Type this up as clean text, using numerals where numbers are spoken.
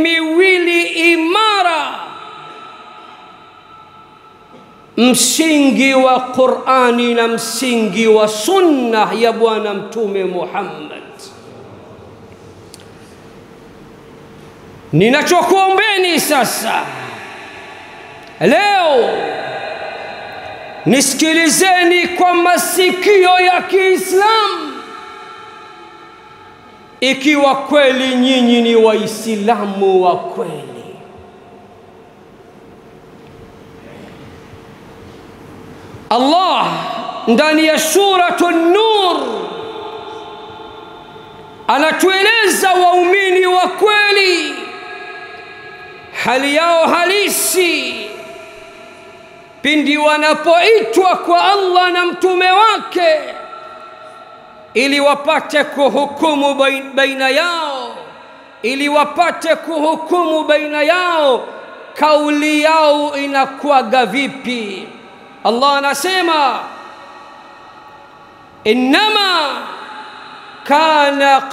miwili imara, msingi wa Qur'ani na msingi wa sunna ya Bwana Mtume Muhammad. Ninachokuombeni sasa leo, nisikilizeni kwa masikio ya Kiislamu, ikiwa kweli nyinyi ni Waislamu wa kweli. Allah ndani ya Suratul Nur anatueleza waumini wa kweli hali yao halisi pindi wanapoitwa kwa Allah na mtume wake ili wapate kuhukumu baina yao, ili wapate kuhukumu baina yao, kauli yao inakuwaga vipi? Allah anasema innama kana